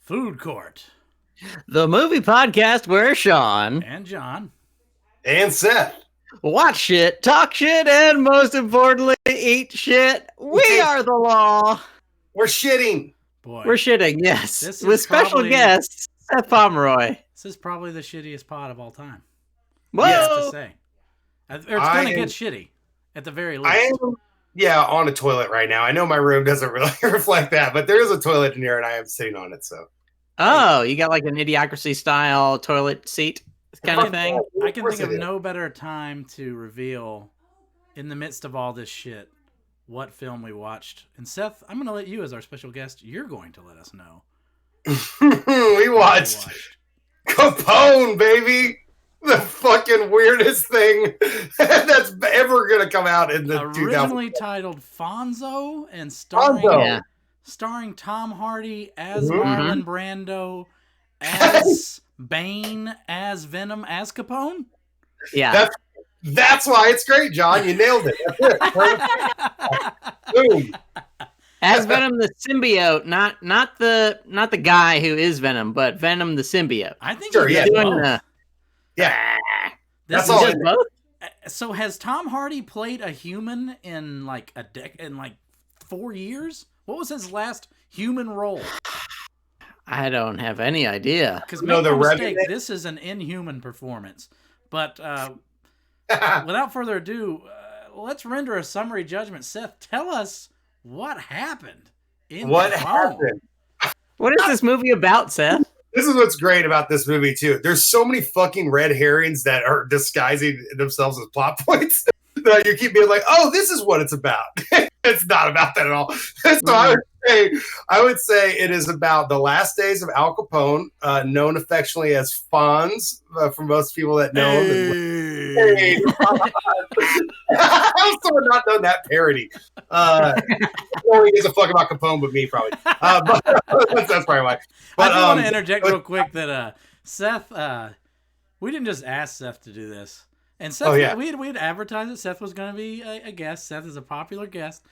Food Court. The movie podcast where Sean and John and Seth watch shit, talk shit, and most importantly, eat shit. We are the law. We're shitting. Boy, we're shitting, yes. With special guest, Seth Pomeroy. This is probably the shittiest pod of all time. Whoa! Yes, to say. It's going to get shitty, at the very least. I am, on a toilet right now. I know my room doesn't really reflect that, but there is a toilet in here, and I am sitting on it, so. Oh, you got like an Idiocracy-style toilet seat kind of thing? I can think of no better time to reveal, in the midst of all this shit, what film we watched. And Seth, I'm going to let you, as our special guest, you're going to let us know. We watched Capone, baby! The fucking weirdest thing that's ever going to come out in the originally titled Fonzo and starring Tom Hardy as Marlon Brando, as Bane, as Venom, as Capone. Yeah, that's why it's great, John. You nailed it. Boom. As Venom the symbiote, not the guy who is Venom, but Venom the symbiote. I think sure, he's doing both. That's all. Both? So has Tom Hardy played a human in like 4 years? What was his last human role? I don't have any idea. Because make no mistake, this is an inhuman performance. But without further ado, let's render a summary judgment. Seth, tell us what happened. What happened? What is this movie about, Seth? This is what's great about this movie, too. There's so many fucking red herrings that are disguising themselves as plot points that you keep being like, oh, this is what it's about. It's not about that at all. So I would say it is about the last days of Al Capone, known affectionately as Fonz, for most people that know him. Hey. I've still not done that parody. Nobody gives a fuck about Capone but me, probably. But that's probably why. But, I do want to interject real quick that Seth, we didn't just ask Seth to do this. And Seth, we had advertised that Seth was going to be a guest. Seth is a popular guest.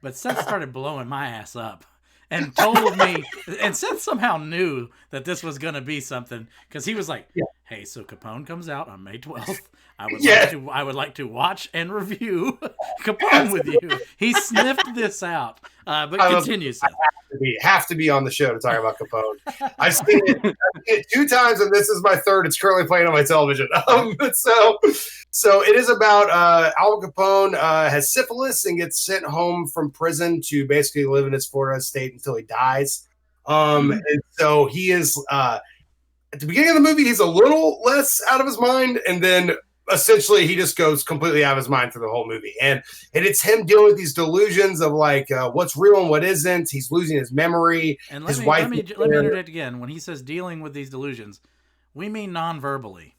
But Seth started blowing my ass up and told me, and Seth somehow knew that this was going to be something because he was like, hey, so Capone comes out on May 12th. I would like to watch and review Capone with you. He sniffed this out. But continue, Seth. Have to be on the show to talk about Capone. I've seen it 2 times, and this is my third. It's currently playing on my television. So it is about Al Capone has syphilis and gets sent home from prison to basically live in his Florida estate until he dies. And so he is at the beginning of the movie, he's a little less out of his mind, and then essentially he just goes completely out of his mind for the whole movie. And it's him dealing with these delusions of like what's real and what isn't. He's losing his memory. And let me interject again. When he says dealing with these delusions, we mean non-verbally.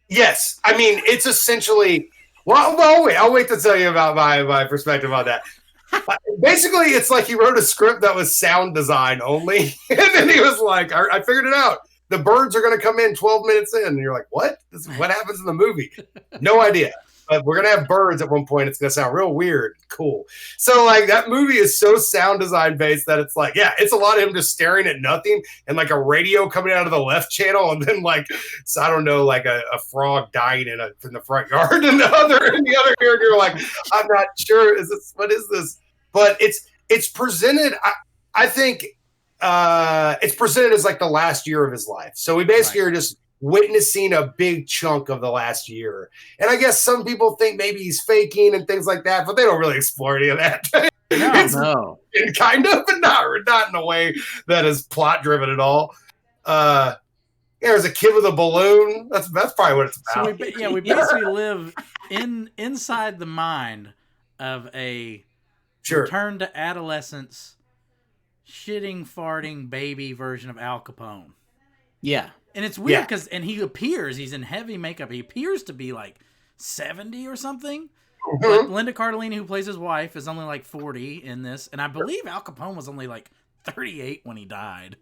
Yes. I mean, it's essentially I'll wait to tell you about my perspective on that. Basically, it's like he wrote a script that was sound design only. And then he was like, I figured it out. The birds are going to come in 12 minutes in. And you're like, what? What happens in the movie? No idea. But we're going to have birds at one point. It's going to sound real weird. Cool. So, like, that movie is so sound design based that it's like, it's a lot of him just staring at nothing and, like, a radio coming out of the left channel and then, like, so I don't know, like a frog dying in the front yard and the other ear. And you're like, I'm not sure. What is this? But it's presented, I think, it's presented as like the last year of his life. So we basically are just witnessing a big chunk of the last year. And I guess some people think maybe he's faking and things like that, but they don't really explore any of that. No. Kind of, but not in a way that is plot driven at all. There's a kid with a balloon. That's probably what it's about. So we basically live inside the mind of a return to adolescence, shitting, farting baby version of Al Capone. Yeah. And it's weird because he's in heavy makeup. He appears to be like 70 or something. But Linda Cardellini, who plays his wife, is only like 40 in this. And I believe Al Capone was only like 38 when he died.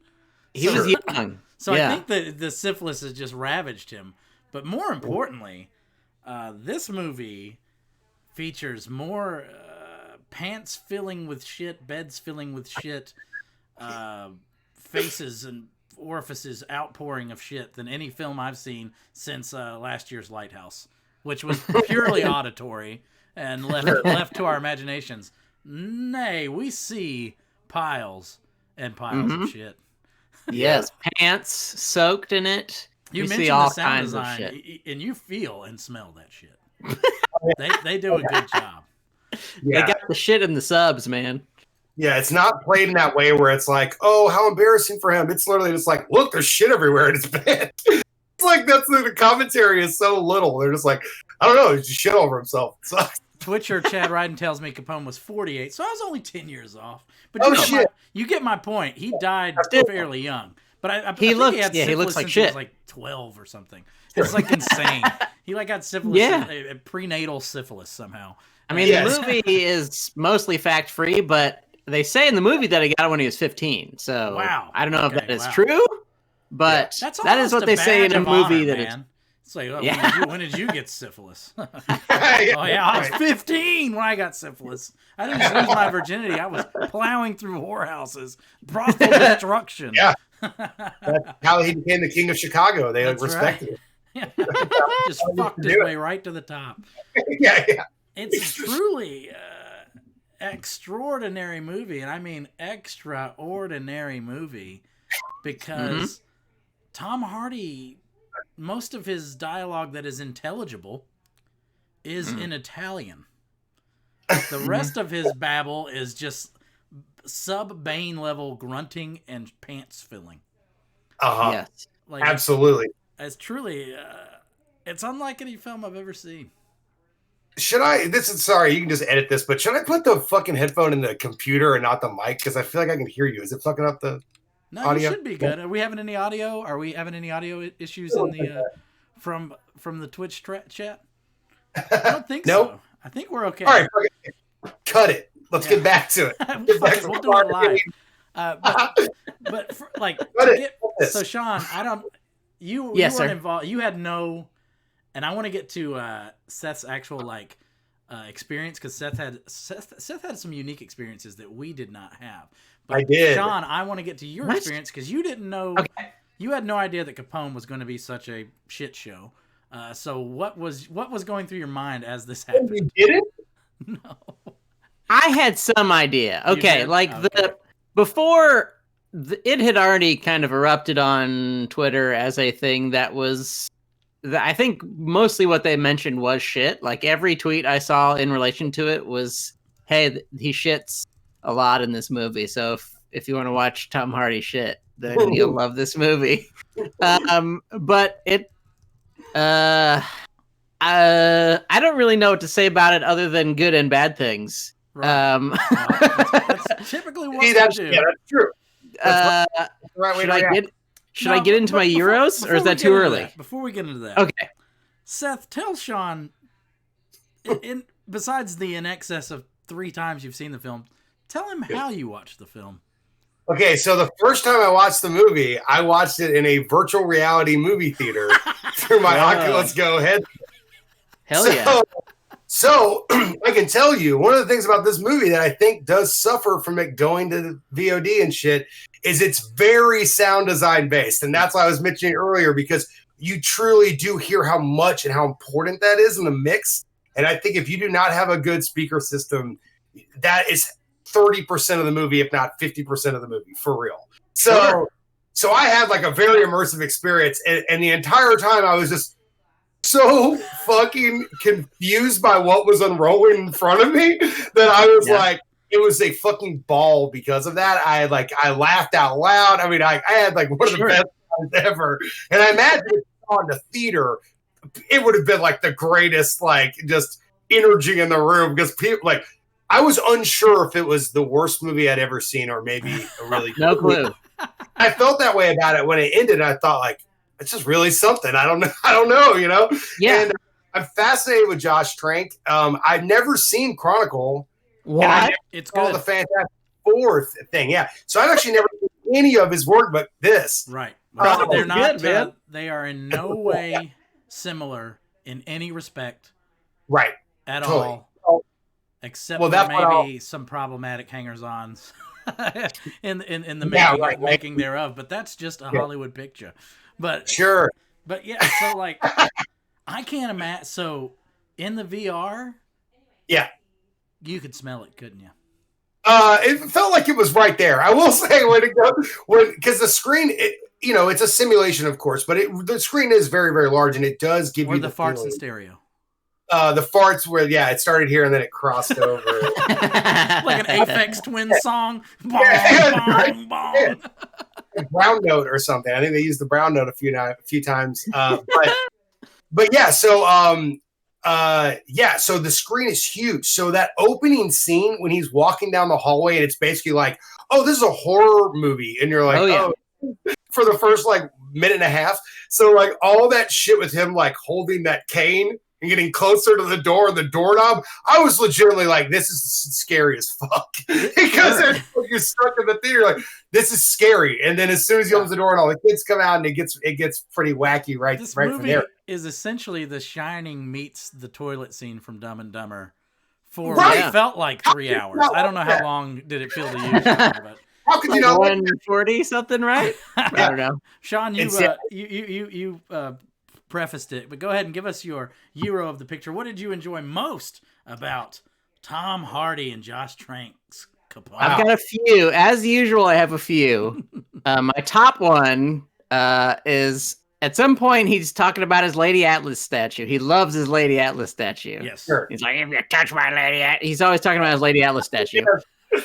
He was young. So I think that the syphilis has just ravaged him. But more importantly, this movie features more pants filling with shit, beds filling with shit, faces and orifices outpouring of shit than any film I've seen since last year's Lighthouse, which was purely auditory and left to our imaginations. Nay, we see piles and piles of shit. Yes, pants soaked in it. You we mentioned see all the sound kinds design, of shit. and you feel and smell that shit. they do a good job. Yeah. They got the shit in the subs, man. Yeah, it's not played in that way where it's like, oh, how embarrassing for him. It's literally just like, look, there's shit everywhere in his bed. It's like the commentary is so little. They're just like, I don't know, he's just shit over himself. It sucks. Twitcher Chad Ryden tells me Capone was 48, so I was only 10 years off. But you get my point. He died fairly young. But I think he looks like shit. He was like 12 or something. It's like insane. He like got syphilis, prenatal syphilis somehow. I mean, the movie is mostly fact free, but they say in the movie that he got it when he was 15. So I don't know if that is true, but that is what they say in a movie that is. It's like, when did you get syphilis? I was 15 when I got syphilis. I didn't just lose my virginity. I was plowing through whorehouses, brothel destruction. Yeah. That's how he became the king of Chicago. They respected him. Just fucked his way right to the top. Yeah. It's truly extraordinary movie, and I mean extraordinary movie, because Tom Hardy, most of his dialogue that is intelligible is in Italian. The rest of his babble is just sub-Bane level grunting and pants filling. Yes. Like, absolutely. It's truly, it's unlike any film I've ever seen. Should I? Sorry, you can just edit this, but should I put the fucking headphone in the computer and not the mic? Because I feel like I can hear you. Is it fucking up the audio? You should be good. Are we having any audio? Are we having any audio issues in the from the Twitch chat? I don't think so. I think we're okay. All right, cut it. Let's get back to it. We'll do it live. But so Sean, you weren't involved. You had no. And I want to get to Seth's actual experience, because Seth had some unique experiences that we did not have. But I did. Sean, I want to get to your experience, because you didn't know. Okay. You had no idea that Capone was going to be such a shit show. So what was going through your mind as this happened? You didn't? No. I had some idea. Okay, before it had already kind of erupted on Twitter as a thing that was. I think mostly what they mentioned was shit. Like every tweet I saw in relation to it was, "Hey, he shits a lot in this movie. So if you want to watch Tom Hardy shit, then you'll love this movie." But it, I don't really know what to say about it other than good and bad things. Right. That's typically what we do. Yeah, that's true. That's the right way to react. Should I get into my Euros, or is that too early? Before we get into that. Okay. Seth, tell Sean, besides the in excess of 3 times you've seen the film, tell him how you watched the film. Okay, so the first time I watched the movie, I watched it in a virtual reality movie theater through my Oculus Go head. Hell yeah. So I can tell you, one of the things about this movie that I think does suffer from it going to VOD and shit is it's very sound design based. And that's why I was mentioning earlier, because you truly do hear how much and how important that is in the mix. And I think if you do not have a good speaker system, that is 30% of the movie, if not 50% of the movie, for real. So I had like a very immersive experience. And the entire time I was just so fucking confused by what was unrolling in front of me that I was like, it was a fucking ball because of that. I laughed out loud. I mean, I had like one of the best times ever. And I imagine if I saw in the theater, it would have been like the greatest, like just energy in the room, because people like, I was unsure if it was the worst movie I'd ever seen or maybe a really no clue. I felt that way about it when it ended. I thought like, it's just really something. I don't know, you know? Yeah. And I'm fascinated with Josh Trank. I've never seen Chronicle. What? It's good. The Fantastic Four thing. Yeah. So I've actually never seen any of his work, but this. Right. They're not, good, man. They are in no way similar in any respect. Right. At all. Except for maybe some problematic hangers-ons. in the making thereof. But that's just a Hollywood picture. But sure. But yeah, so like I can't imagine. So in the VR, you could smell it, couldn't you? It felt like it was right there. I will say because the screen, it's a simulation, of course, but the screen is very, very large, and it does give you the farts feeling. In stereo. The farts where it started here and then it crossed over like an Aphex Twin song. Bong, bong, bong. Brown note or something. I think they used the brown note a few times. But yeah, so so the screen is huge. So that opening scene when he's walking down the hallway and it's basically like, oh, this is a horror movie, and you're like, oh for the first like minute and a half. So like all that shit with him like holding that cane and getting closer to the door and the doorknob, I was legitimately like, this is scary as fuck. Because you're stuck in the theater, like, this is scary. And then as soon as he opens the door and all the kids come out, and it gets pretty wacky right from there. Is essentially The Shining meets the toilet scene from Dumb and Dumber for what felt like 3 hours. I don't know how long did it feel to you, Sean, but how could you not 140 something, right? I don't know. Sean, you prefaced it, but go ahead and give us your Euro of the picture. What did you enjoy most about Tom Hardy and Josh Trank's Capone? I've got a few. As usual, I have a few. My top one is at some point he's talking about his Lady Atlas statue. He loves his Lady Atlas statue. Yes. Sure. He's like, if you touch my Lady Atlas. He's always talking about his Lady Atlas statue.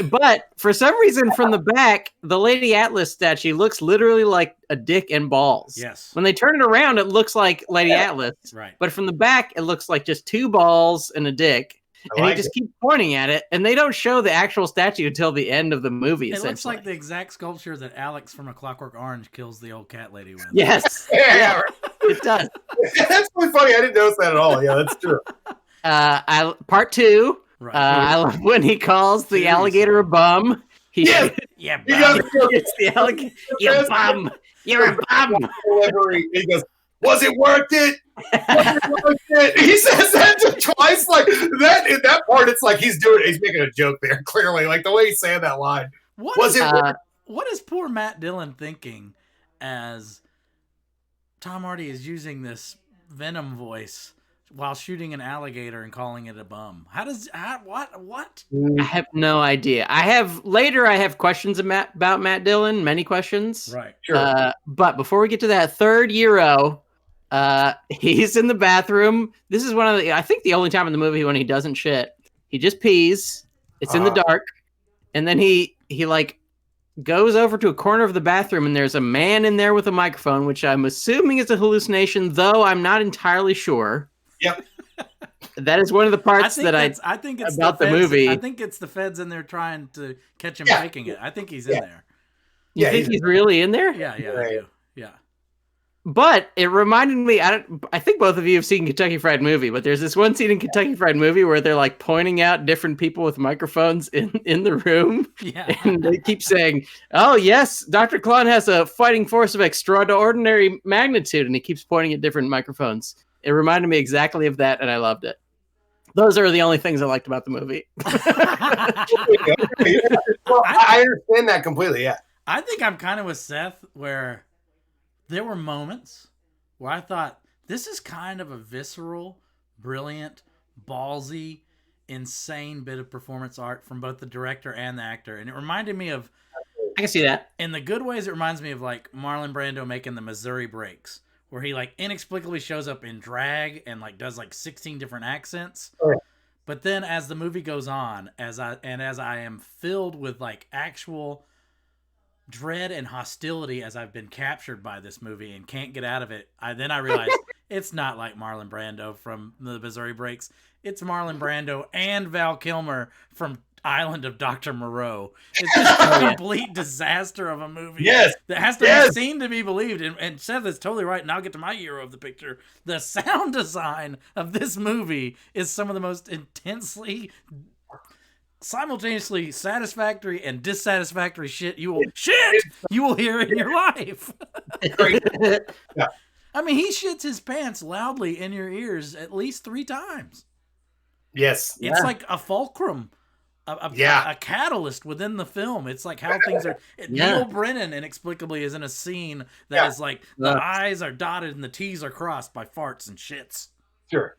But for some reason, from the back, the Lady Atlas statue looks literally like a dick and balls. Yes. When they turn it around, it looks like Lady Atlas. Right. But from the back, it looks like just two balls and a dick. And he just keeps pointing at it. And they don't show the actual statue until the end of the movie, It looks like the exact sculpture that Alex from A Clockwork Orange kills the old cat lady with. Yes. Yeah. It does. That's really funny. I didn't notice that at all. Yeah, that's true. Part two. Right. I love when he calls the alligator a bum. Yeah, bum. It's the alligator. You bum. You're a bum. He goes, was it worth it? He says that twice. Like that in that part, it's like he's making a joke there, clearly. Like the way he's saying that line. What is poor Matt Dillon thinking as Tom Hardy is using this Venom voice while shooting an alligator and calling it a bum? What? I have no idea. I have questions about Matt Dillon, many questions. Right. Sure. But before we get to that third Euro, he's in the bathroom. This is I think the only time in the movie when he doesn't shit. He just pees. It's in the dark. And then he like goes over to a corner of the bathroom and there's a man in there with a microphone, which I'm assuming is a hallucination, though I'm not entirely sure. Yep. That is one of the parts I think it's about the movie. I think it's the feds in there trying to catch him faking it. I think he's in there. You think he's really in there? Yeah, I do. Yeah. But it reminded me, I think both of you have seen Kentucky Fried Movie, but there's this one scene in Kentucky Fried Movie where they're like pointing out different people with microphones in the room. Yeah. And they keep saying, oh, yes, Dr. Klon has a fighting force of extraordinary magnitude. And he keeps pointing at different microphones. It reminded me exactly of that, and I loved it. Those are the only things I liked about the movie. Well, I understand that completely, yeah. I think I'm kind of with Seth where there were moments where I thought, this is kind of a visceral, brilliant, ballsy, insane bit of performance art from both the director and the actor. And it reminded me of... I can see that. In the good ways, it reminds me of like Marlon Brando making the Missouri Breaks, where he like inexplicably shows up in drag and like does like 16 different accents. Oh, yeah. But then as the movie goes on, as I am filled with like actual dread and hostility as I've been captured by this movie and can't get out of it, I realized it's not like Marlon Brando from the Missouri Breaks. It's Marlon Brando and Val Kilmer from Island of Dr. Moreau. It's just a complete disaster of a movie. Yes. That has to be seen to be believed. And Seth is totally right. And I'll get to my Euro of the picture. The sound design of this movie is some of the most intensely, simultaneously satisfactory and dissatisfactory shit you will hear in your life. Yeah. I mean, he shits his pants loudly in your ears at least 3 times. Yes. It's like a fulcrum a catalyst within the film. It's like how things are. Neil Brennan inexplicably is in a scene that is like the I's are dotted and the T's are crossed by farts and shits. Sure.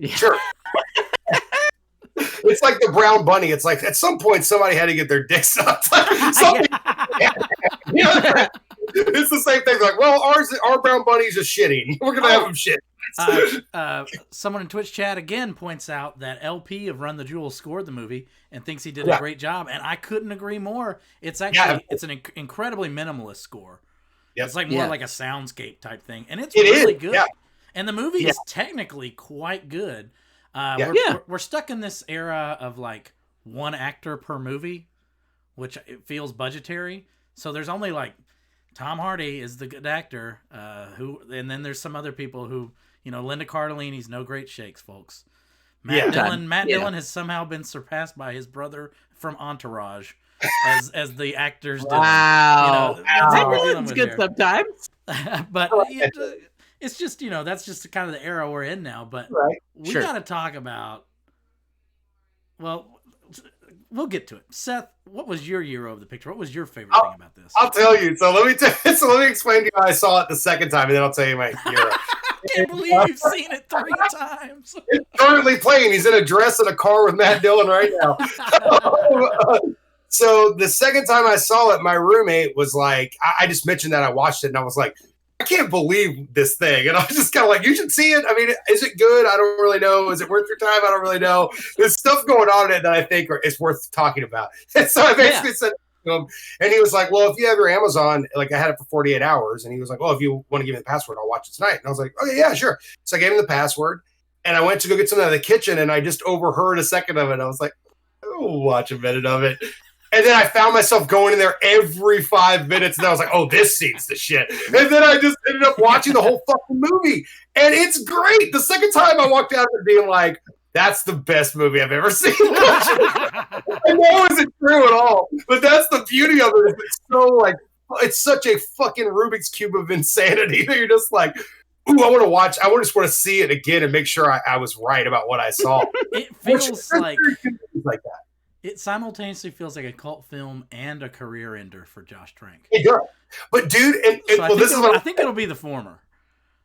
It's like the brown bunny. It's like at some point somebody had to get their dick sucked. It's the same thing. Like, well, our brown bunny's just shitting. We're gonna have him shit. Someone in Twitch chat again points out that LP of Run the Jewels scored the movie and thinks he did a great job, and I couldn't agree more. It's actually it's an incredibly minimalist score. Yep. It's like more like a soundscape type thing, and it's really good. Yeah. And the movie is technically quite good. We're stuck in this era of like one actor per movie, which it feels budgetary. So there's only like Tom Hardy is the good actor, and then there's some other people who, Linda Cardellini's no great shakes, folks. Matt Dillon has somehow been surpassed by his brother from Entourage as the actors. Wow, that's good sometimes. But it's just that's just kind of the era we're in now. But we got to talk about. Well, we'll get to it. Seth, what was your hero of the picture? What was your favorite thing about this? I'll tell you. So let me explain to you how I saw it the second time, and then I'll tell you my hero. I can't believe you've seen it 3 times. It's currently playing. He's in a dress in a car with Matt Dillon right now. So the second time I saw it, my roommate was like, I just mentioned that I watched it, and I was like, I can't believe this thing. And I was just kind of like, you should see it. I mean, is it good? I don't really know. Is it worth your time? I don't really know. There's stuff going on in it that I think is worth talking about. And so I basically said to him, and he was like, well, if you have your Amazon, like I had it for 48 hours. And he was like, well, if you want to give me the password, I'll watch it tonight. And I was like, okay, yeah, sure. So I gave him the password, and I went to go get something out of the kitchen, and I just overheard a second of it. I was like, I'll watch a minute of it. And then I found myself going in there every 5 minutes, and I was like, oh, this scene's the shit. And then I just ended up watching the whole fucking movie. And it's great. The second time I walked out of it being like, that's the best movie I've ever seen. I know it isn't true at all, but that's the beauty of it. It's so like, it's such a fucking Rubik's Cube of insanity that you're just like, ooh, I want to watch. I just want to see it again and make sure I was right about what I saw. It feels like that. It simultaneously feels like a cult film and a career ender for Josh Trank. It does. But dude, I think it'll be the former.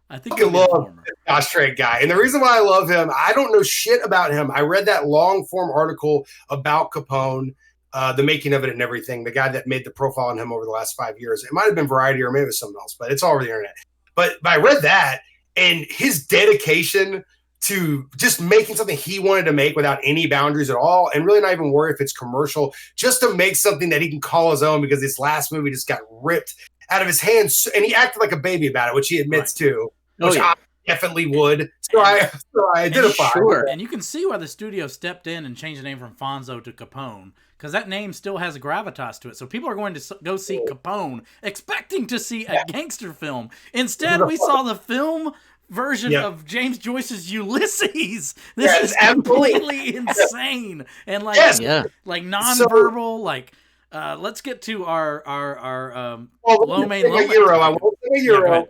I think it'll be the former. Josh Trank guy. And the reason why I love him, I don't know shit about him. I read that long form article about Capone, the making of it and everything. The guy that made the profile on him over the last 5 years. It might have been Variety or maybe it was something else, but it's all over the internet. But I read that, and his dedication to just making something he wanted to make without any boundaries at all, and really not even worry if it's commercial, just to make something that he can call his own, because this last movie just got ripped out of his hands, and he acted like a baby about it, which he admits to, which I definitely would. So I identify. Sure. And you can see why the studio stepped in and changed the name from Fonzo to Capone, because that name still has a gravitas to it. So people are going to go see Capone expecting to see a gangster film. Instead, we saw the film version of James Joyce's Ulysses. This is completely insane and like nonverbal. Let's get to our low main Euro. I won't say a Euro.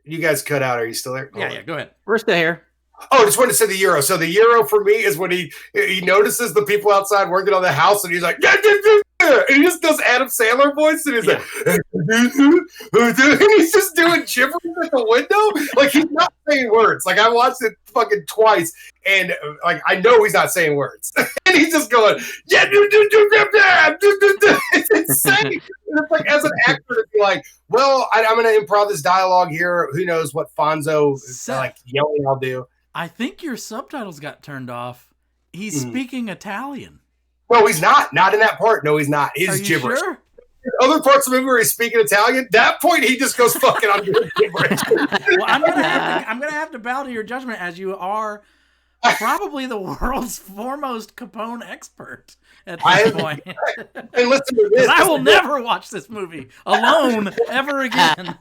You guys cut out. Are you still there? Yeah, go ahead. We're still here. Oh, I just wanted to say the Euro. So the Euro for me is when he notices the people outside working on the house, and he's like, and he just does Adam Sandler voice, and he's like, and he's just doing gibberish at the window. Like, he's not saying words. Like, I watched it fucking twice, and like, I know he's not saying words. And he's just going, it's insane. And it's like, as an actor, to be like, well, I'm going to improv this dialogue here. Who knows what Fonzo like yelling I'll do. I think your subtitles got turned off. He's speaking Italian. No, he's not. Not in that part. No, he's not. He's gibberish. Sure? Other parts of the movie where he's speaking Italian, that point he just goes fucking on gibberish. Well, I'm gonna have to bow to your judgment, as you are probably the world's foremost Capone expert at this point. And listen to this. I will never watch this movie alone ever again.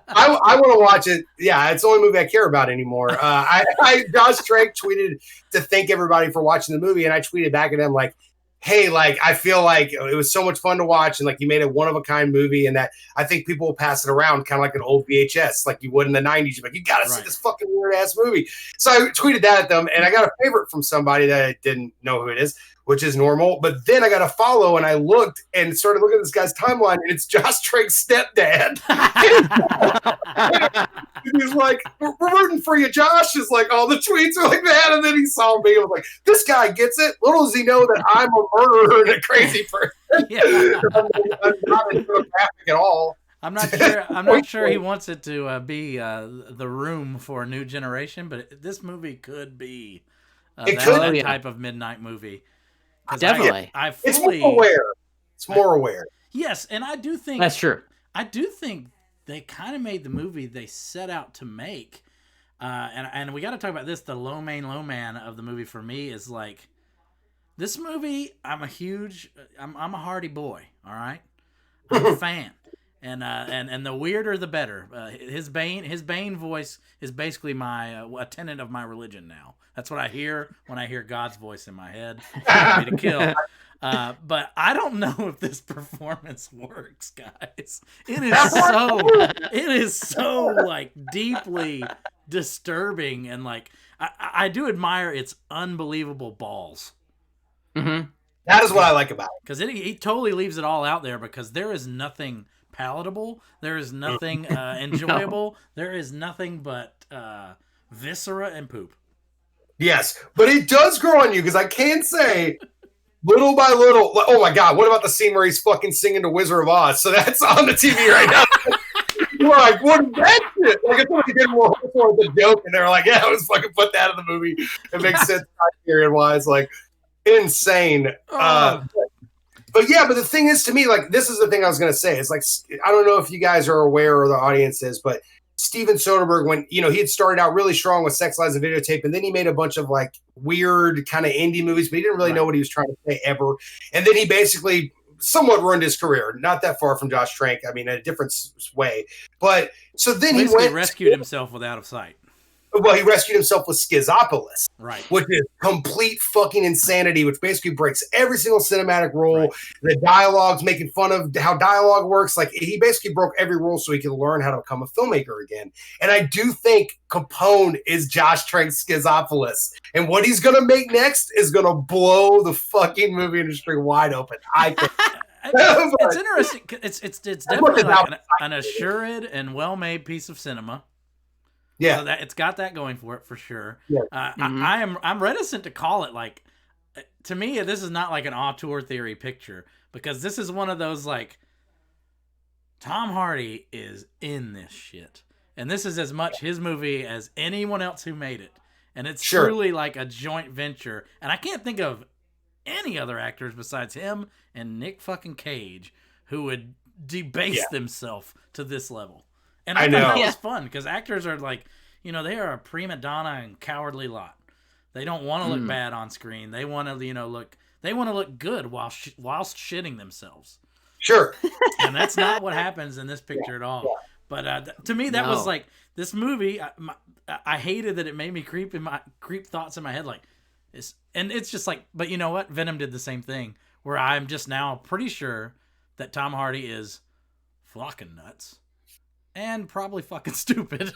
I want to watch it. Yeah, it's the only movie I care about anymore. Josh Trank tweeted to thank everybody for watching the movie, and I tweeted back at him like, hey, like, I feel like it was so much fun to watch, and like you made a one-of-a-kind movie, and that I think people will pass it around kind of like an old VHS, like you would in the 90s. You're like, you gotta see this fucking weird-ass movie. So I tweeted that at them, and I got a favorite from somebody that I didn't know who it is, which is normal. But then I got a follow, and I looked and started looking at this guy's timeline, and it's Josh Trank's stepdad. He's like, we're rooting for you, Josh. Is like, all the tweets are like that. And then he saw me and was like, this guy gets it. Little does he know that I'm a murderer and a crazy person. Yeah. I'm not into a graphic at all. I'm not sure he wants it to be the Room for a new generation, but this movie could be that type of midnight movie. Definitely. It's more aware. It's more aware. Yes, and I do think that's true. I do think they kind of made the movie they set out to make. And we got to talk about this. The low man of the movie for me is like, this movie, I'm a Hardy boy, all right? I'm a fan. And the weirder, the better. His Bane voice is basically a tenet of my religion now. That's what I hear when I hear God's voice in my head. Me to kill. But I don't know if this performance works, guys. It is so like deeply disturbing, and like I do admire its unbelievable balls. Mm-hmm. That is what I like about it, because he totally leaves it all out there, because there is nothing palatable, there is nothing enjoyable, no. There is nothing but viscera and poop. Yes, but it does grow on you, because I can say, little by little, oh my God, what about the scene where he's fucking singing the Wizard of Oz? So that's on the TV right now. You're like, what is that shit? Like, it's like you did more for the joke, and they're like, yeah, let's fucking put that in the movie. It makes sense period-wise, like, insane. But yeah, but the thing is, to me, like, this is the thing I was going to say. It's like, I don't know if you guys are aware, or the audience is, but Steven Soderbergh, when, he had started out really strong with Sex, Lies, and Videotape, and then he made a bunch of like weird kind of indie movies, but he didn't really know what he was trying to say ever. And then he basically somewhat ruined his career. Not that far from Josh Trank. I mean, in a different way. But so then he rescued himself with Out of Sight. Well, he rescued himself with Schizopolis, right? Which is complete fucking insanity, which basically breaks every single cinematic rule. Right. The dialogue's making fun of how dialogue works. Like, he basically broke every rule so he could learn how to become a filmmaker again. And I do think Capone is Josh Trank's Schizopolis. And what he's going to make next is going to blow the fucking movie industry wide open, I think. It's interesting. It's definitely like an assured and well-made piece of cinema. Yeah, so it's got that going for it for sure. Yeah. I'm reticent to call it, like, to me this is not like an auteur theory picture, because this is one of those, like, Tom Hardy is in this shit, and this is as much his movie as anyone else who made it, and it's truly like a joint venture. And I can't think of any other actors besides him and Nick fucking Cage who would debase themselves to this level. And I thought that was fun, because actors are like, they are a prima donna and cowardly lot. They don't want to look bad on screen. They want to, look good whilst shitting themselves. Sure. And that's not what happens in this picture at all. But to me, that was like, this movie, I hated that it made me creep thoughts in my head, like, it's just like, but you know what? Venom did the same thing, where I'm just now pretty sure that Tom Hardy is fucking nuts. And probably fucking stupid.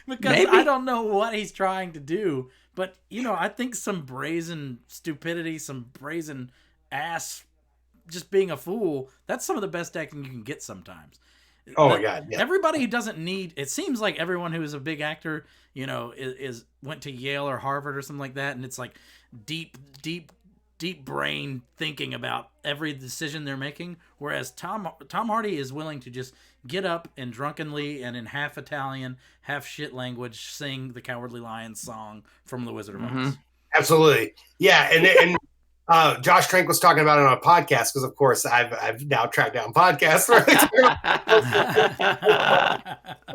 Because I don't know what he's trying to do. But, I think some brazen stupidity, some brazen ass just being a fool, that's some of the best acting you can get sometimes. Oh, my God. Yeah. Everybody who doesn't need... It seems like everyone who is a big actor, went to Yale or Harvard or something like that, and it's like deep brain thinking about every decision they're making, whereas Tom Hardy is willing to just get up and drunkenly and in half Italian, half shit language sing the Cowardly Lion song from The Wizard of Oz. Absolutely. Yeah, and Josh Trank was talking about it on a podcast, because of course I've now tracked down podcasts.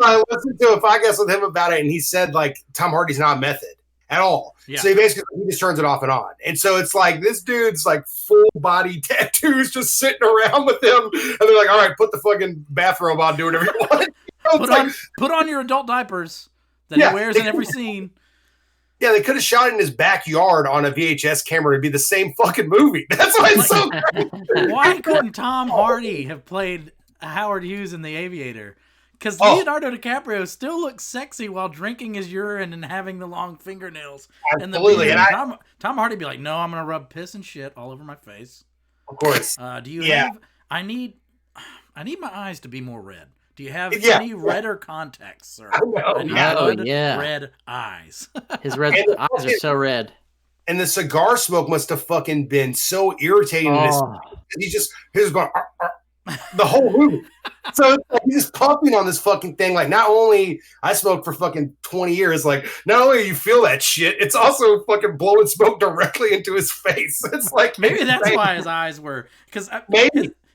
I listened to a podcast with him about it, and he said, like, Tom Hardy's not method at all. Yeah. So he just turns it off and on. And so it's like, this dude's like full body tattoos just sitting around with him. And they're like, all right, put the fucking bathrobe on, do whatever you want. Put on your adult diapers that he wears in every scene. Yeah, they could have shot it in his backyard on a VHS camera. It'd be the same fucking movie. That's why it's so great. Why couldn't Tom Hardy have played Howard Hughes in The Aviator? Because Leonardo DiCaprio still looks sexy while drinking his urine and having the long fingernails. Absolutely. And Tom Hardy would be like, no, I'm going to rub piss and shit all over my face. Of course. Do you have... I need my eyes to be more red. Do you have any redder contacts, sir? I need red eyes. His red eyes are so red. And the cigar smoke must have fucking been so irritating. He was going the whole movie. So he's just puffing on this fucking thing. Like, not only I smoked for fucking 20 years, like, not only you feel that shit, it's also fucking blowing smoke directly into his face. It's like maybe that's why his eyes were, because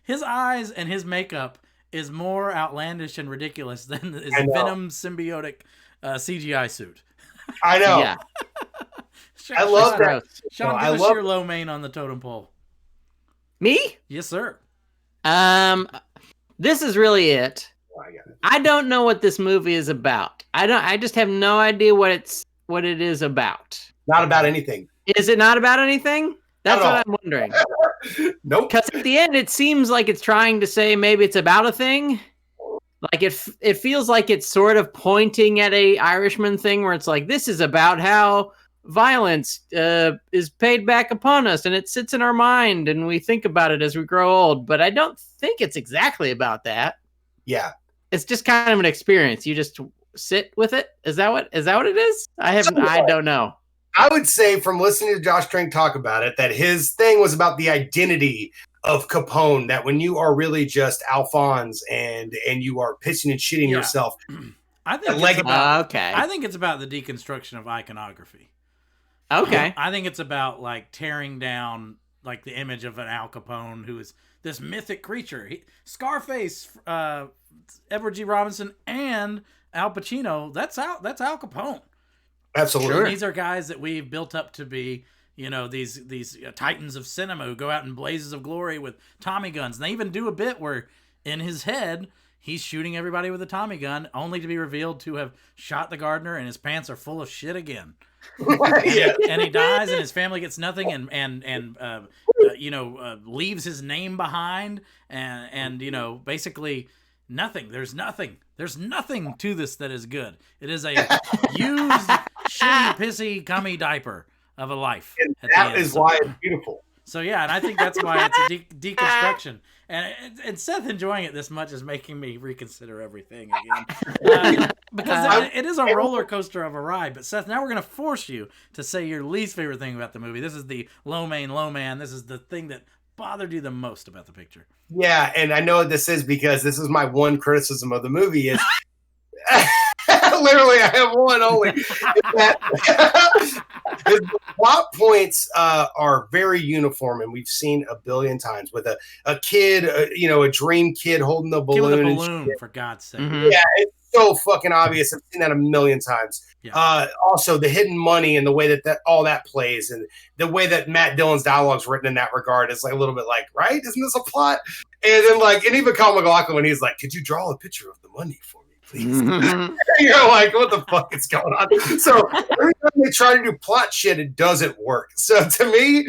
his eyes and his makeup is more outlandish and ridiculous than his Venom symbiotic CGI suit. I know. Yeah. I love that. Sean, give us your low main on the totem pole. Me? Yes, sir. This is really it. I don't know what this movie is about. I just have no idea what it is about. Not about anything. Is it not about anything? That's what I'm wondering. Nope. Because at the end, it seems like it's trying to say maybe it's about a thing. Like it feels like it's sort of pointing at a Irishman thing where it's like, this is about how violence is paid back upon us and it sits in our mind and we think about it as we grow old. But I don't think it's exactly about that. Yeah. It's just kind of an experience. You just sit with it. Is that what it is? I don't know. I would say from listening to Josh Trank talk about it, that his thing was about the identity of Capone, that when you are really just Alphonse and you are pissing and shitting yourself. I think it's about the deconstruction of iconography. Okay. I think it's about like tearing down like the image of an Al Capone who is this mythic creature. Scarface, Edward G. Robinson, and Al Pacino, that's Al Capone. Absolutely. Sure. These are guys that we've built up to be, these titans of cinema who go out in blazes of glory with Tommy guns. And they even do a bit where in his head, he's shooting everybody with a Tommy gun, only to be revealed to have shot the gardener and his pants are full of shit again. And he dies and his family gets nothing and leaves his name behind and basically nothing. There's nothing to this that is good. It is a used shitty pissy cummy diaper of a life. And that is why it's beautiful. So yeah, and I think that's why it's a deconstruction. And Seth enjoying it this much is making me reconsider everything again. Because it is a roller coaster of a ride. But Seth, now we're going to force you to say your least favorite thing about the movie. This is the low man. This is the thing that bothered you the most about the picture. Yeah, and I know what this is because this is my one criticism of the movie is literally I have one only. His plot points are very uniform, and we've seen a billion times with a kid, a dream kid holding the balloon. Kid with a balloon, for God's sake. Mm-hmm. Yeah, it's so fucking obvious. I've seen that a million times. Yeah. Also, the hidden money and the way that all that plays, and the way that Matt Dillon's dialogue is written in that regard is like a little bit like, right? Isn't this a plot? And then and even Kyle MacLachlan when he's like, could you draw a picture of the money for me, please? Mm-hmm. You're like, what the fuck is going on? So every time they try to do plot shit, it doesn't work. So to me,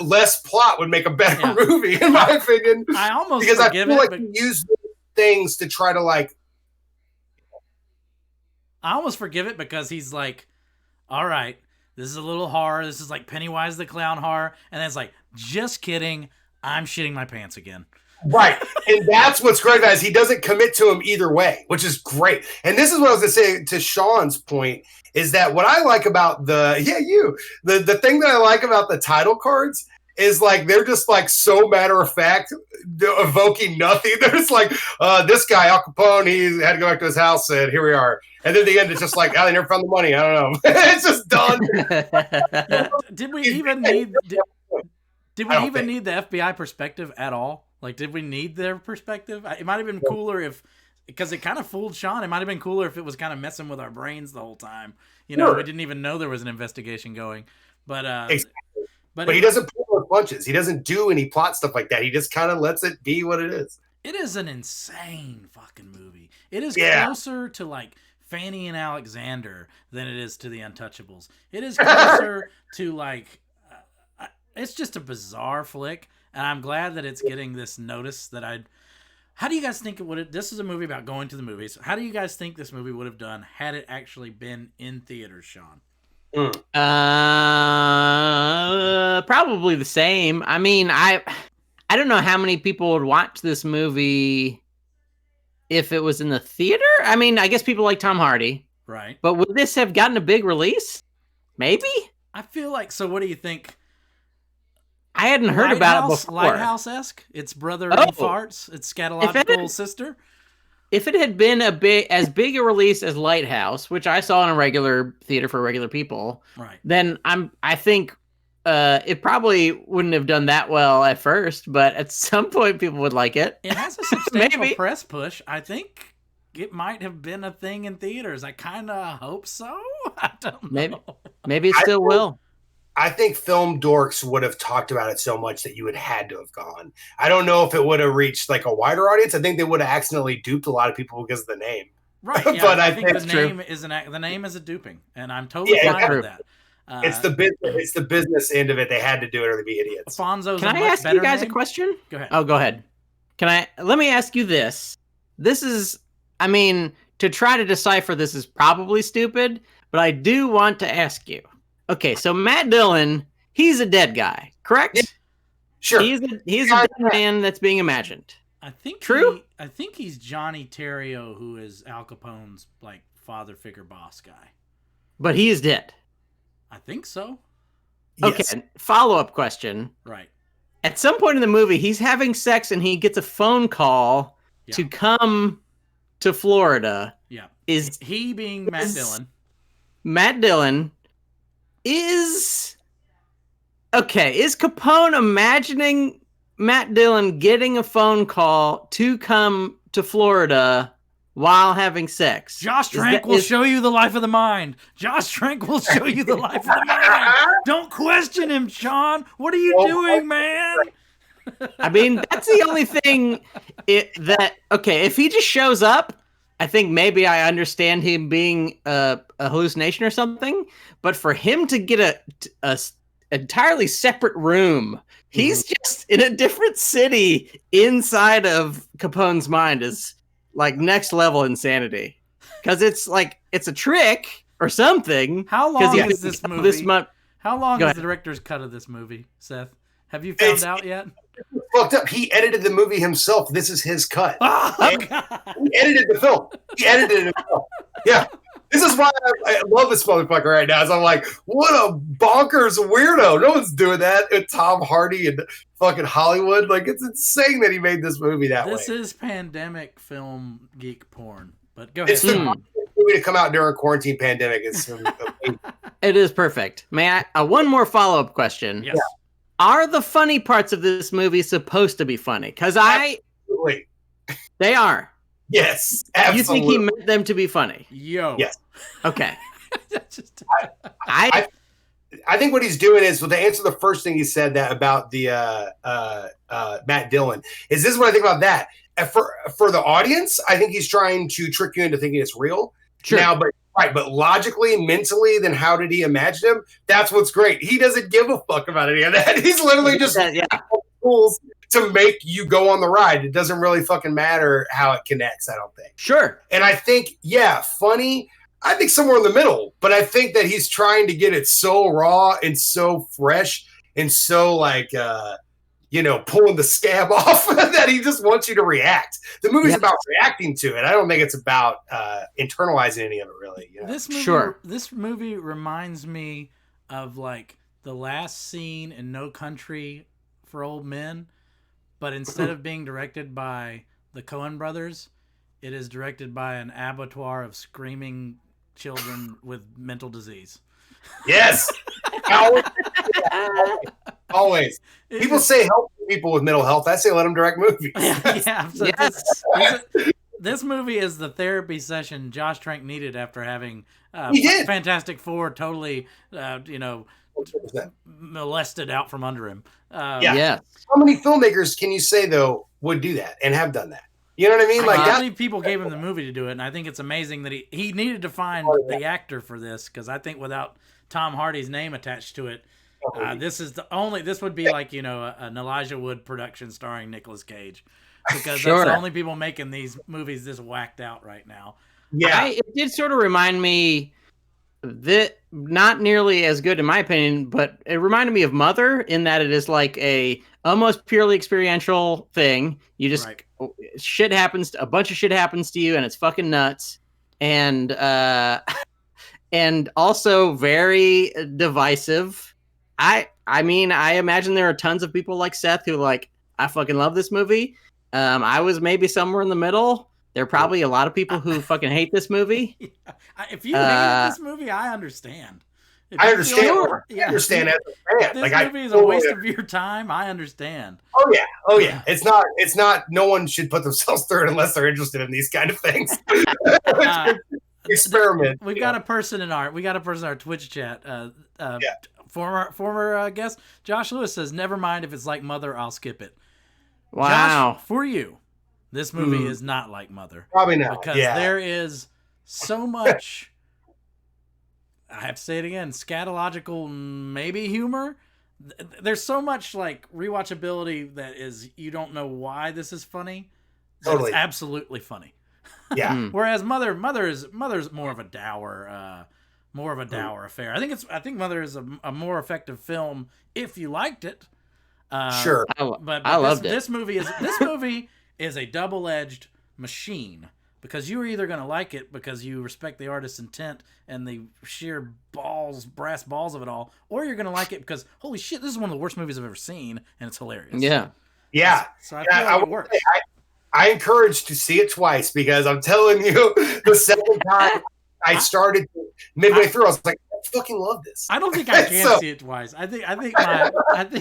less plot would make a better movie, in my opinion. I almost because forgive I feel it, like you use things to try to like. I almost forgive it because he's like, all right, this is a little horror. This is like Pennywise the Clown horror. And then it's like, just kidding. I'm shitting my pants again. Right. And that's what's great about it, is he doesn't commit to him either way, which is great. And this is what I was going to say to Sean's point, is that what I like about the thing that I like about the title cards is like they're just like so matter of fact, evoking nothing. They're just like this guy Al Capone, he had to go back to his house, and here we are. And then at the end, it's just like, they never found the money. I don't know. It's just done. Did we even need? Did we even need the FBI perspective at all? Like, did we need their perspective? It might have been cooler because it kind of fooled Sean. It might have been cooler if it was kind of messing with our brains the whole time. We didn't even know there was an investigation going. But exactly. But he doesn't pull those punches. He doesn't do any plot stuff like that. He just kind of lets it be what it is. It is an insane fucking movie. It is closer to like Fanny and Alexander than it is to The Untouchables. It is closer to like, it's just a bizarre flick, and I'm glad that it's getting this notice that I. How do you guys think it would have? This is a movie about going to the movies. How do you guys think this movie would have done had it actually been in theaters, Sean? Probably the same. I mean, I don't know how many people would watch this movie if it was in the theater. I mean, I guess people like Tom Hardy, right? But would this have gotten a big release? Maybe. I feel like. So, what do you think? I hadn't heard about it before. Lighthouse-esque. It's brother in farts. It's scatological sister. If it had been as big a release as Lighthouse, which I saw in a regular theater for regular people, right? Then I think it probably wouldn't have done that well at first, but at some point people would like it. It has a substantial press push. I think it might have been a thing in theaters. I kind of hope so. I don't know. Maybe it still will. I think film dorks would have talked about it so much that you would had to have gone. I don't know if it would have reached like a wider audience. I think they would have accidentally duped a lot of people because of the name. Right. Yeah, but I think the name is a duping, and I'm totally fine with that. It's the business end of it. They had to do it or they'd be idiots. Alfonso's. Can I ask you guys a question? Go ahead. Oh, go ahead. Let me ask you this. This is, I mean, to try to decipher this is probably stupid, but I do want to ask you. Okay, so Matt Dillon, he's a dead guy, correct? Yeah. Sure. He's a dead man that's being imagined. I think true. I think he's Johnny Terrio, who is Al Capone's like father figure boss guy. But he is dead. I think so. Yes. Okay. Follow-up question. Right. At some point in the movie, he's having sex and he gets a phone call to come to Florida. Yeah. Is he being Matt Dillon? Matt Dillon. Is Capone imagining Matt Dillon getting a phone call to come to Florida while having sex? Josh Trank will show you the life of the mind. Josh Trank will show you the life of the mind. Don't question him, Sean. What are you doing, man? I mean, that's the only thing if he just shows up, I think maybe I understand him being a hallucination or something, but for him to get a entirely separate room, he's just in a different city inside of Capone's mind is like next level insanity. Because it's like it's a trick or something. How long is this movie? How long is the director's cut of this movie, Seth? Have you found out yet? Fucked up. He edited the movie himself. This is his cut. Oh, he edited the film. He edited it himself. Yeah. This is why I love this motherfucker right now. So I'm like, what a bonkers weirdo. No one's doing that. And Tom Hardy and fucking Hollywood. Like, it's insane that he made this movie that way. This is pandemic film geek porn. But go ahead. It's the movie to come out during quarantine pandemic. It is perfect. May I? One more follow-up question. Yes. Yeah. Are the funny parts of this movie supposed to be funny? Because Absolutely. They are. Yes, absolutely. You think he meant them to be funny? Yo. Yes. Okay. I think what he's doing is, to answer the first thing he said that about the Matt Dillon, is this is what I think about that. For the audience, I think he's trying to trick you into thinking it's real. Sure. Now, but logically, mentally, then how did he imagine him? That's what's great. He doesn't give a fuck about any of that. He's literally just tools to make you go on the ride. It doesn't really fucking matter how it connects, I don't think. Sure. And I think, funny, I think somewhere in the middle, but I think that he's trying to get it so raw and so fresh and so like, pulling the scab off that he just wants you to react. The movie's about reacting to it. I don't think it's about internalizing any of it, really. You know? This movie reminds me of like the last scene in No Country for Old Men, but instead of being directed by the Coen brothers, it is directed by an abattoir of screaming children with mental disease. Yes. Always. People say help people with mental health. I say let them direct movies. This movie is the therapy session Josh Trank needed after having Fantastic Four totally, molested out from under him. How many filmmakers can you say, though, would do that and have done that? You know what I mean? Like, I believe people gave him the movie to do it, and I think it's amazing that he needed to find the actor for this, because I think without Tom Hardy's name attached to it, this would be like, you know, an Elijah Wood production starring Nicolas Cage, because that's the only people making these movies this whacked out right now. Yeah, it did sort of remind me that not nearly as good in my opinion, but it reminded me of Mother in that it is like a almost purely experiential thing. You just shit happens, a bunch of shit happens to you, and it's fucking nuts, and also very divisive. I mean, I imagine there are tons of people like Seth who like, I fucking love this movie. I was maybe somewhere in the middle. There are probably a lot of people who fucking hate this movie. Yeah. If you hate this movie, I understand. I understand. I understand as a fan. This movie is a waste of your time. I understand. Oh yeah. It's not. No one should put themselves through it unless they're interested in these kind of things. Experiment. We got a person in our Twitch chat. Former guest Josh Lewis says, "Never mind if it's like Mother, I'll skip it." Wow. Josh, for you, this movie is not like Mother. Probably not. Because there is so much, I have to say it again, scatological, maybe humor. There's so much like rewatchability that is, you don't know why this is funny. Totally. It's absolutely funny. Yeah. Whereas Mother's more of a dour affair. I think Mother is a more effective film if you liked it. Sure. But I loved it. This movie is a double-edged machine, because you are either going to like it because you respect the artist's intent and the sheer brass balls of it all, or you're going to like it because, holy shit, this is one of the worst movies I've ever seen, and it's hilarious. Yeah. So I feel like it works. I encourage to see it twice, because I'm telling you, the second time I started midway through, I was like, I fucking love this. I don't think I can see it twice. I think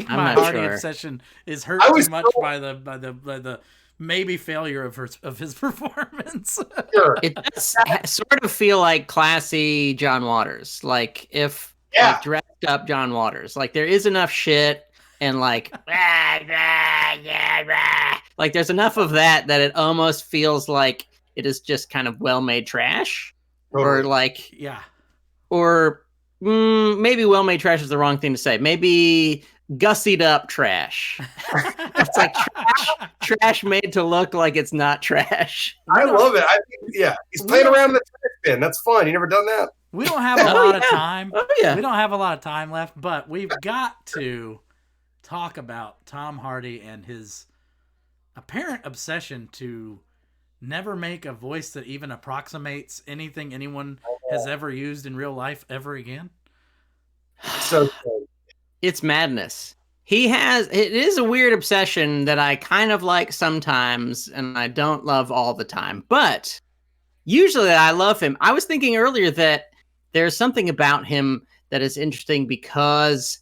my Hardy obsession is hurt too much by the maybe failure of his performance. Sure. It does sort of feel like classy John Waters, like if like dressed up John Waters. Like there is enough shit and like like there's enough of that it almost feels like it is just kind of well-made trash. Or like, or maybe well-made trash is the wrong thing to say. Maybe gussied up trash. It's like trash made to look like it's not trash. I love it. He's playing around in the trash bin. That's fun. You never done that? We don't have a lot of time. We don't have a lot of time left, but we've got to talk about Tom Hardy and his apparent obsession to never make a voice that even approximates anything anyone has ever used in real life ever again. So cool. It's madness. It is a weird obsession that I kind of like sometimes and I don't love all the time, but usually I love him. I was thinking earlier that there's something about him that is interesting because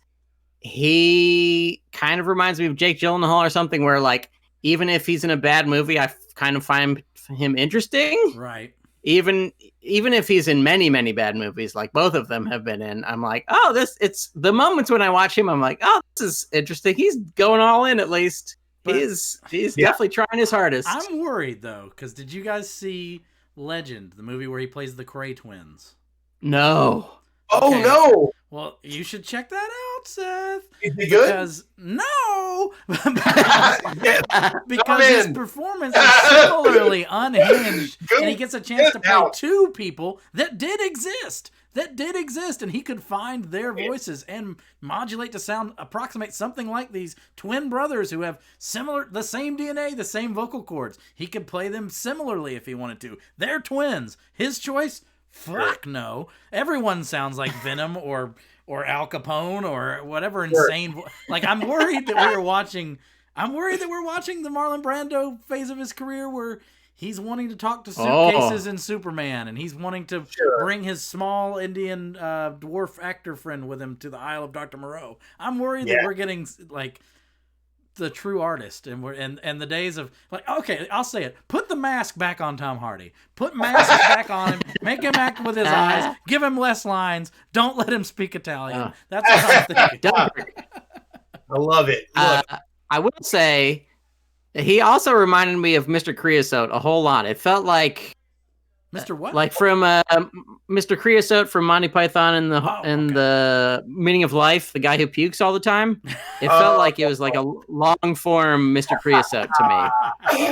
he kind of reminds me of Jake Gyllenhaal or something, where like, even if he's in a bad movie, I kind of find him interesting. Right. Even if he's in many, many bad movies, like both of them have been in, I'm like, oh, it's the moments when I watch him, I'm like, oh, this is interesting. He's going all in, at least. But he's definitely trying his hardest. I'm worried though, because did you guys see Legend, the movie where he plays the Cray twins? No. Oh no. Well, you should check that out, Seth. Is he good? Because no, because his performance is similarly unhinged, and he gets a chance to play two people that did exist, and he could find their voices and modulate to approximate something like these twin brothers who have the same DNA, the same vocal cords. He could play them similarly if he wanted to. They're twins. His choice. Fuck no. Everyone sounds like Venom or Al Capone or whatever insane. Like I'm worried that we're watching the Marlon Brando phase of his career where he's wanting to talk to suitcases in Superman, and he's wanting to bring his small Indian dwarf actor friend with him to the Isle of Dr. Moreau. I'm worried that we're getting like the true artist, and the days of like, okay, I'll say it. Put the mask back on Tom Hardy. Put masks back on him. Make him act with his eyes. Give him less lines. Don't let him speak Italian. That's what I'm thinking. I love it. I will say, He also reminded me of Mr. Creosote a whole lot. It felt like Mr. What? Like from Mr. Creosote from Monty Python and the Meaning of Life, the guy who pukes all the time. It felt like it was like a long form Mr. Creosote to me.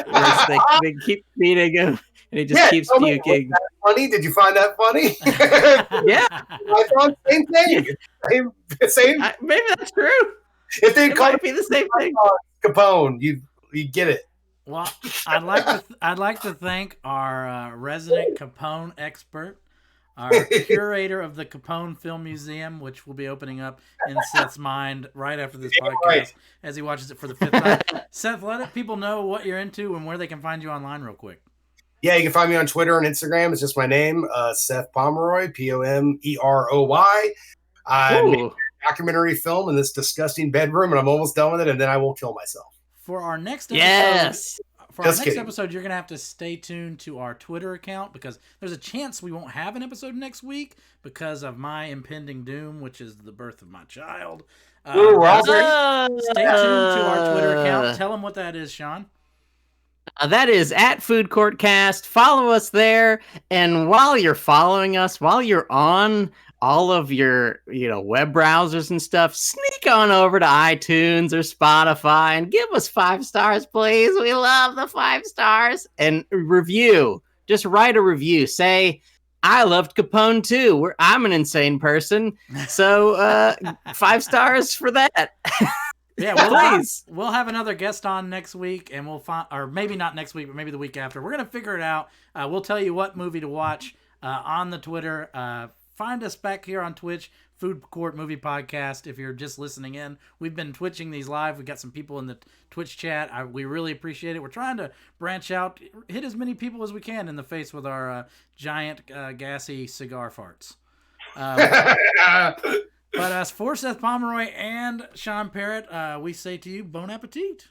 They keep feeding him and he just keeps puking. Funny? Did you find that funny? Yeah, I thought same thing. Same. Maybe that's true. If they might be the same thing, Capone, you get it. Well, I'd like to thank our resident Capone expert, our curator of the Capone Film Museum, which will be opening up in Seth's mind right after this podcast as he watches it for the 5th time. Seth, let people know what you're into and where they can find you online real quick. Yeah, you can find me on Twitter and Instagram. It's just my name, Seth Pomeroy, Pomeroy. I made a documentary film in this disgusting bedroom, and I'm almost done with it, and then I will kill myself. For our next episode, episode, you're going to have to stay tuned to our Twitter account because there's a chance we won't have an episode next week because of my impending doom, which is the birth of my child. Stay tuned to our Twitter account. Tell them what that is, Sean. That is at Food Court Cast. Follow us there. And while you're following us, while you're on all of your web browsers and stuff, sneak on over to iTunes or Spotify and give us 5 stars, please. We love the 5 stars. And review. Just write a review. Say, I loved Capone too. I'm an insane person. So 5 stars for that. Yeah, we'll have another guest on next week, and we'll find, or maybe not next week, but maybe the week after. We're gonna figure it out. We'll tell you what movie to watch on the Twitter. Find us back here on Twitch, Food Court Movie Podcast. If you're just listening in, we've been twitching these live. We got some people in the Twitch chat. We really appreciate it. We're trying to branch out, hit as many people as we can in the face with our giant gassy cigar farts. But as for Seth Pomeroy and Sean Parrott, we say to you, bon appetit.